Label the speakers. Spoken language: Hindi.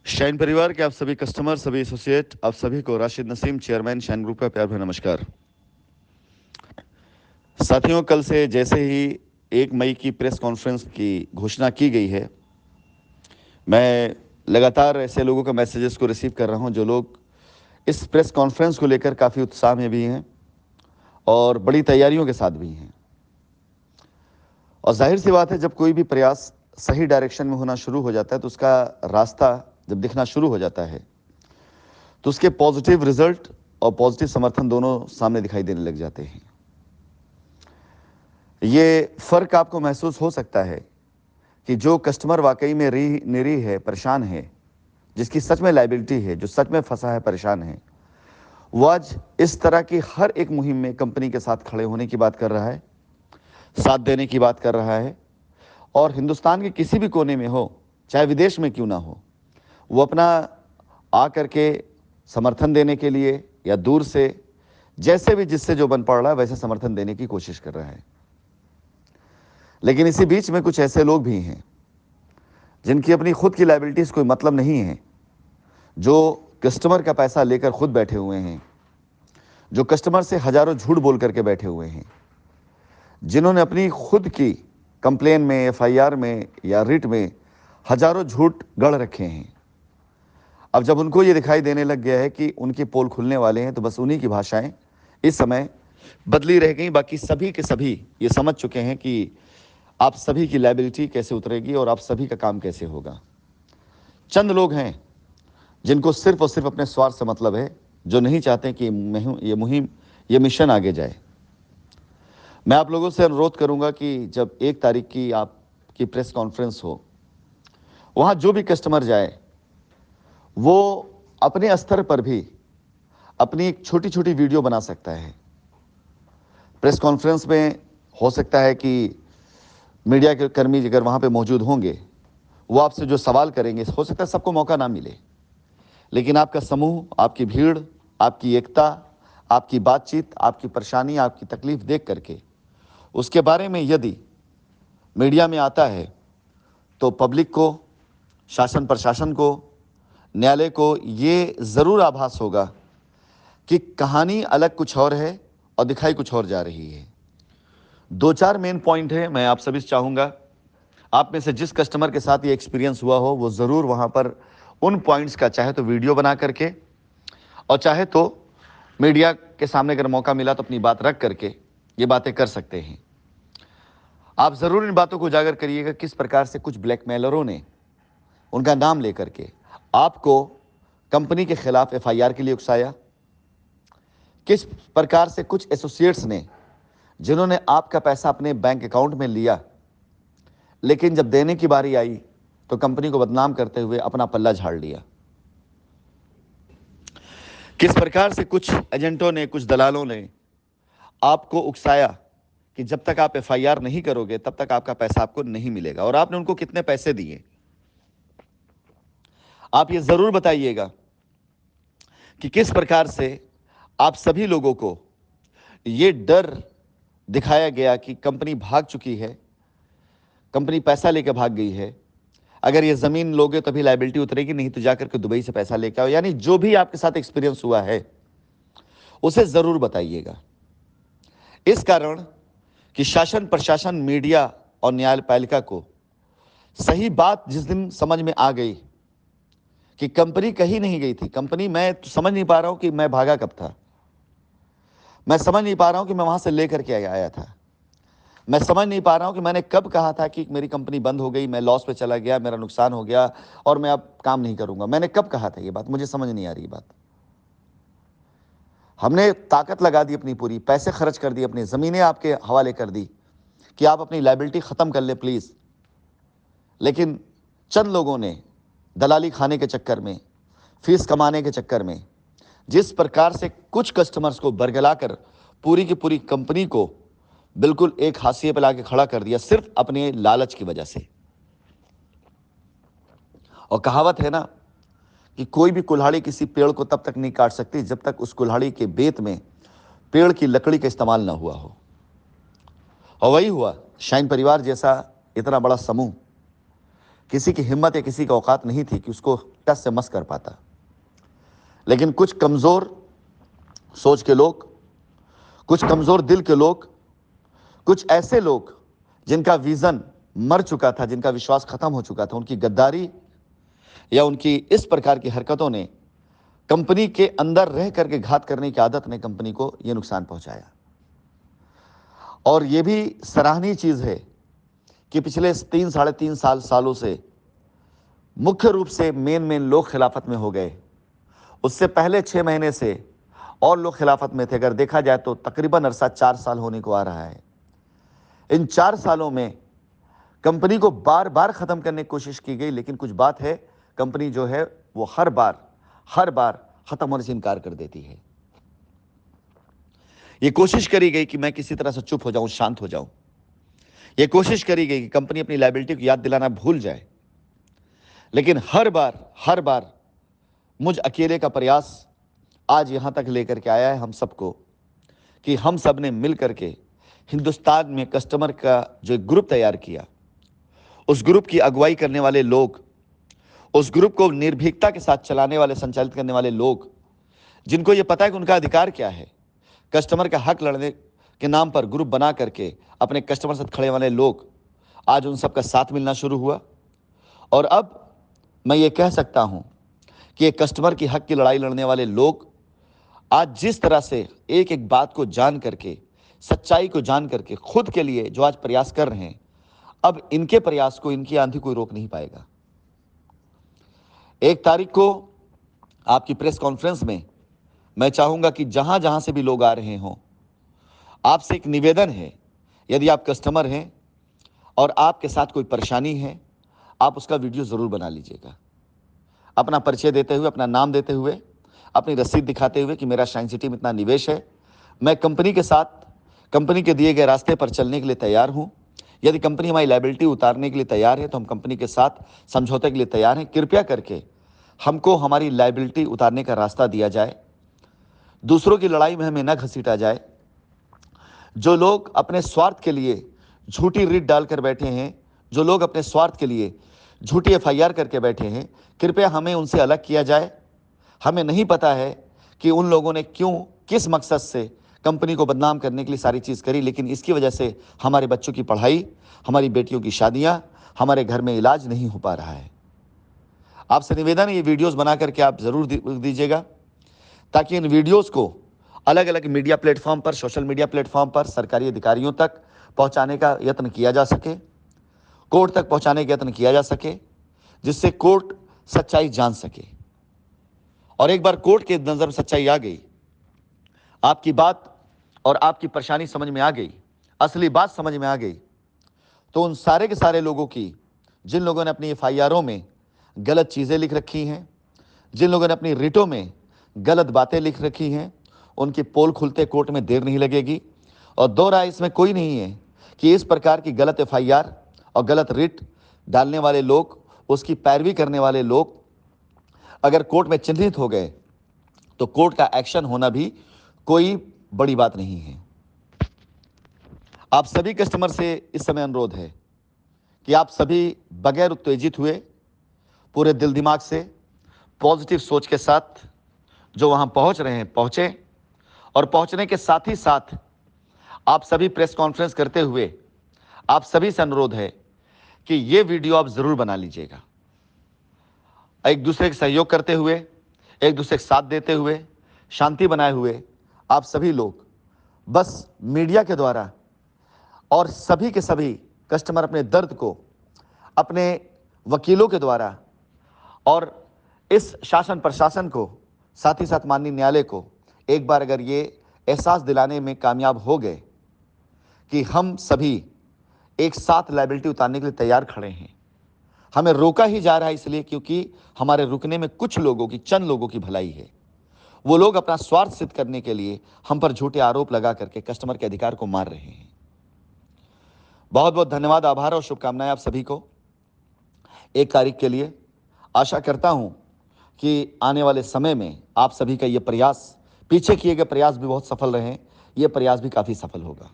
Speaker 1: शाइन परिवार के आप सभी कस्टमर, सभी एसोसिएट, आप सभी को Rashid Naseem, chairman shine group का प्यार भरा नमस्कार। साथियों, कल से जैसे ही 1 मई की प्रेस कॉन्फ्रेंस की घोषणा की गई है, मैं लगातार ऐसे लोगों का मैसेजेस को रिसीव कर रहा हूं जो लोग इस प्रेस कॉन्फ्रेंस को लेकर काफ़ी उत्साह में भी हैं और बड़ी तैयारियों के साथ भी हैं। और जाहिर सी बात है, जब कोई भी प्रयास सही डायरेक्शन में होना शुरू हो जाता है तो उसका रास्ता जब दिखना शुरू हो जाता है तो उसके पॉजिटिव रिजल्ट और पॉजिटिव समर्थन दोनों सामने दिखाई देने लग जाते हैं। ये फर्क आपको महसूस हो सकता है कि जो कस्टमर वाकई में निरी है, परेशान है, जिसकी सच में लायबिलिटी है, जो सच में फंसा है, परेशान है, वो आज इस तरह की हर एक मुहिम में कंपनी के साथ खड़े होने की बात कर रहा है, साथ देने की बात कर रहा है। और हिंदुस्तान के किसी भी कोने में हो, चाहे विदेश में क्यों ना हो, वो अपना आ करके समर्थन देने के लिए या दूर से जैसे भी जिससे जो बन पड़ रहा है वैसे समर्थन देने की कोशिश कर रहा है। लेकिन इसी बीच में कुछ ऐसे लोग भी हैं जिनकी अपनी खुद की लायबिलिटीज कोई मतलब नहीं है, जो कस्टमर का पैसा लेकर खुद बैठे हुए हैं, जो कस्टमर से हजारों झूठ बोल करके बैठे हुए हैं, जिन्होंने अपनी खुद की कंप्लेन में, एफआईआर में या रिट में हजारों झूठ गढ़ रखे हैं। अब जब उनको ये दिखाई देने लग गया है कि उनके पोल खुलने वाले हैं तो बस उन्हीं की भाषाएं इस समय बदली रह गई। बाकी सभी के सभी ये समझ चुके हैं कि आप सभी की लायबिलिटी कैसे उतरेगी और आप सभी का काम कैसे होगा। चंद लोग हैं जिनको सिर्फ और सिर्फ अपने स्वार्थ से मतलब है, जो नहीं चाहते कि ये मुहिम, ये मिशन आगे जाए। मैं आप लोगों से अनुरोध करूंगा कि जब 1 तारीख की आपकी प्रेस कॉन्फ्रेंस हो, वहां जो भी कस्टमर जाए वो अपने स्तर पर भी अपनी एक छोटी छोटी वीडियो बना सकता है। प्रेस कॉन्फ्रेंस में हो सकता है कि मीडिया के कर्मी अगर वहां पे मौजूद होंगे, वो आपसे जो सवाल करेंगे, हो सकता है सबको मौका ना मिले, लेकिन आपका समूह, आपकी भीड़, आपकी एकता, आपकी बातचीत, आपकी परेशानी, आपकी तकलीफ देख करके उसके बारे में यदि मीडिया में आता है तो पब्लिक को, शासन प्रशासन को, न्यायालय को ये ज़रूर आभास होगा कि कहानी अलग कुछ और है और दिखाई कुछ और जा रही है। 2-4 मेन पॉइंट है, मैं आप सभी से चाहूँगा आप में से जिस कस्टमर के साथ ये एक्सपीरियंस हुआ हो वो ज़रूर वहाँ पर उन पॉइंट्स का चाहे तो वीडियो बना करके और चाहे तो मीडिया के सामने अगर मौका मिला तो अपनी बात रख करके ये बातें कर सकते हैं। आप ज़रूर इन बातों को उजागर करिएगा, किस प्रकार से कुछ ब्लैकमेलरों ने उनका नाम लेकर के आपको कंपनी के खिलाफ एफआईआर के लिए उकसाया, किस प्रकार से कुछ एसोसिएट्स ने, जिन्होंने आपका पैसा अपने बैंक अकाउंट में लिया लेकिन जब देने की बारी आई तो कंपनी को बदनाम करते हुए अपना पल्ला झाड़ लिया, किस प्रकार से कुछ एजेंटों ने, कुछ दलालों ने आपको उकसाया कि जब तक आप एफआईआर नहीं करोगे तब तक आपका पैसा आपको नहीं मिलेगा, और आपने उनको कितने पैसे दिए आप ये जरूर बताइएगा कि किस प्रकार से आप सभी लोगों को ये डर दिखाया गया कि कंपनी भाग चुकी है, कंपनी पैसा लेकर भाग गई है, अगर ये जमीन लोगे तभी लायबिलिटी उतरेगी, नहीं तो जाकर के दुबई से पैसा लेकर आओ। यानी जो भी आपके साथ एक्सपीरियंस हुआ है उसे जरूर बताइएगा। इस कारण कि शासन प्रशासन, मीडिया और न्यायपालिका को सही बात जिस दिन समझ में आ गई कि कंपनी कहीं नहीं गई थी, कंपनी, मैं तो समझ नहीं पा रहा हूं कि मैं भागा कब था, मैं समझ नहीं पा रहा हूं कि मैं वहां से लेकर के आया था, मैं समझ नहीं पा रहा हूं कि मैंने कब कहा था कि मेरी कंपनी बंद हो गई, मैं लॉस पे चला गया, मेरा नुकसान हो गया और मैं अब काम नहीं करूंगा। मैंने कब कहा था ये बात, मुझे समझ नहीं आ रही बात। हमने ताकत लगा दी अपनी, पूरी पैसे खर्च कर दिए, अपनी ज़मीनें आपके हवाले कर दी कि आप अपनी लायबिलिटी ख़त्म कर ले प्लीज़। लेकिन चंद लोगों ने दलाली खाने के चक्कर में, फीस कमाने के चक्कर में जिस प्रकार से कुछ कस्टमर्स को बरगलाकर पूरी की पूरी कंपनी को बिल्कुल एक हाशिए पर लाके खड़ा कर दिया, सिर्फ अपने लालच की वजह से। और कहावत है ना कि कोई भी कुल्हाड़ी किसी पेड़ को तब तक नहीं काट सकती जब तक उस कुल्हाड़ी के बेत में पेड़ की लकड़ी का इस्तेमाल ना हुआ हो। और वही हुआ, शाइन परिवार जैसा इतना बड़ा समूह किसी की हिम्मत या किसी की औकात नहीं थी कि उसको टस से मस कर पाता। लेकिन कुछ कमज़ोर सोच के लोग, कुछ कमज़ोर दिल के लोग, कुछ ऐसे लोग जिनका विज़न मर चुका था, जिनका विश्वास खत्म हो चुका था, उनकी गद्दारी या उनकी इस प्रकार की हरकतों ने, कंपनी के अंदर रह करके घात करने की आदत ने कंपनी को यह नुकसान पहुंचाया। और यह भी सराहनीय चीज़ है कि पिछले 3 साढ़े 3 सालों से मुख्य रूप से मेन लोग खिलाफत में हो गए। उससे पहले 6 महीने से और लोग खिलाफत में थे। अगर देखा जाए तो तकरीबन अरसा 4 साल होने को आ रहा है। इन 4 सालों में कंपनी को बार बार ख़त्म करने की कोशिश की गई, लेकिन कुछ बात है, कंपनी जो है वो हर बार ख़त्म होने से इनकार कर देती है। ये कोशिश करी गई कि मैं किसी तरह से चुप हो जाऊं, शांत हो जाऊं। ये कोशिश करी गई कि कंपनी अपनी लायबिलिटी को याद दिलाना भूल जाए, लेकिन हर बार मुझ अकेले का प्रयास आज यहां तक लेकर के आया है हम सबको, कि हम सब ने मिल करके हिंदुस्तान में कस्टमर का जो एक ग्रुप तैयार किया, उस ग्रुप की अगुवाई करने वाले लोग, उस ग्रुप को निर्भीकता के साथ चलाने वाले, संचालित करने वाले लोग, जिनको ये पता है कि उनका अधिकार क्या है, कस्टमर का हक लड़ने के नाम पर ग्रुप बना करके अपने कस्टमर से खड़े वाले लोग, आज उन सबका साथ मिलना शुरू हुआ। और अब मैं ये कह सकता हूं कि ये कस्टमर की हक की लड़ाई लड़ने वाले लोग आज जिस तरह से एक एक बात को जान करके, सच्चाई को जान करके खुद के लिए जो आज प्रयास कर रहे हैं, अब इनके प्रयास को, इनकी आंधी कोई रोक नहीं पाएगा। 1 तारीख को आपकी प्रेस कॉन्फ्रेंस में मैं चाहूंगा कि जहां जहां से भी लोग आ रहे हों, आपसे एक निवेदन है, यदि आप कस्टमर हैं और आपके साथ कोई परेशानी है, आप उसका वीडियो ज़रूर बना लीजिएगा। अपना परिचय देते हुए, अपना नाम देते हुए, अपनी रसीद दिखाते हुए कि मेरा शाइन सिटी में इतना निवेश है, मैं कंपनी के साथ, कंपनी के दिए गए रास्ते पर चलने के लिए तैयार हूं। यदि कंपनी हमारी लायबिलिटी उतारने के लिए तैयार है तो हम कंपनी के साथ समझौते के लिए तैयार हैं। कृपया करके हमको हमारी लायबिलिटी उतारने का रास्ता दिया जाए। दूसरों की लड़ाई में हमें न घसीटा जाए। जो लोग अपने स्वार्थ के लिए झूठी रिट डालकर बैठे हैं, जो लोग अपने स्वार्थ के लिए झूठी FIR करके बैठे हैं, कृपया हमें उनसे अलग किया जाए। हमें नहीं पता है कि उन लोगों ने क्यों, किस मकसद से कंपनी को बदनाम करने के लिए सारी चीज़ करी, लेकिन इसकी वजह से हमारे बच्चों की पढ़ाई, हमारी बेटियों की शादियां, हमारे घर में इलाज नहीं हो पा रहा है। आपसे निवेदन है, ये वीडियोस बना करके आप ज़रूर दीजिएगा, ताकि इन वीडियोस को अलग अलग मीडिया प्लेटफॉर्म पर, सोशल मीडिया प्लेटफॉर्म पर सरकारी अधिकारियों तक पहुंचाने का यत्न किया जा सके, कोर्ट तक पहुंचाने का यत्न किया जा सके, जिससे कोर्ट सच्चाई जान सके। और एक बार कोर्ट के नज़र में सच्चाई आ गई, आपकी बात और आपकी परेशानी समझ में आ गई, असली बात समझ में आ गई, तो उन सारे के सारे लोगों की, जिन लोगों ने अपनी FIRों में गलत चीज़ें लिख रखी हैं, जिन लोगों ने अपनी रिटों में गलत बातें लिख रखी हैं, उनकी पोल खुलते कोर्ट में देर नहीं लगेगी। और दो राय इसमें कोई नहीं है कि इस प्रकार की गलत FIR और गलत रिट डालने वाले लोग, उसकी पैरवी करने वाले लोग अगर कोर्ट में चिन्हित हो गए तो कोर्ट का एक्शन होना भी कोई बड़ी बात नहीं है। आप सभी कस्टमर से इस समय अनुरोध है कि आप सभी बगैर उत्तेजित हुए, पूरे दिल दिमाग से, पॉजिटिव सोच के साथ जो वहां पहुंच रहे हैं पहुंचे, और पहुंचने के साथ ही साथ आप सभी प्रेस कॉन्फ्रेंस करते हुए आप सभी से अनुरोध है कि ये वीडियो आप जरूर बना लीजिएगा। एक दूसरे के सहयोग करते हुए, एक दूसरे के साथ देते हुए, शांति बनाए हुए, आप सभी लोग बस मीडिया के द्वारा और सभी के सभी कस्टमर अपने दर्द को अपने वकीलों के द्वारा और इस शासन प्रशासन को, साथ ही साथ माननीय न्यायालय को एक बार अगर ये एहसास दिलाने में कामयाब हो गए कि हम सभी एक साथ लायबिलिटी उतारने के लिए तैयार खड़े हैं। हमें रोका ही जा रहा है इसलिए क्योंकि हमारे रुकने में कुछ लोगों की, चंद लोगों की भलाई है। वो लोग अपना स्वार्थ सिद्ध करने के लिए हम पर झूठे आरोप लगा करके कस्टमर के अधिकार को मार रहे हैं। बहुत बहुत धन्यवाद, आभार और शुभकामनाएं आप सभी को 1 तारीख के लिए। आशा करता हूं कि आने वाले समय में आप सभी का ये प्रयास, पीछे किए गए प्रयास भी बहुत सफल रहे, ये प्रयास भी काफ़ी सफल होगा।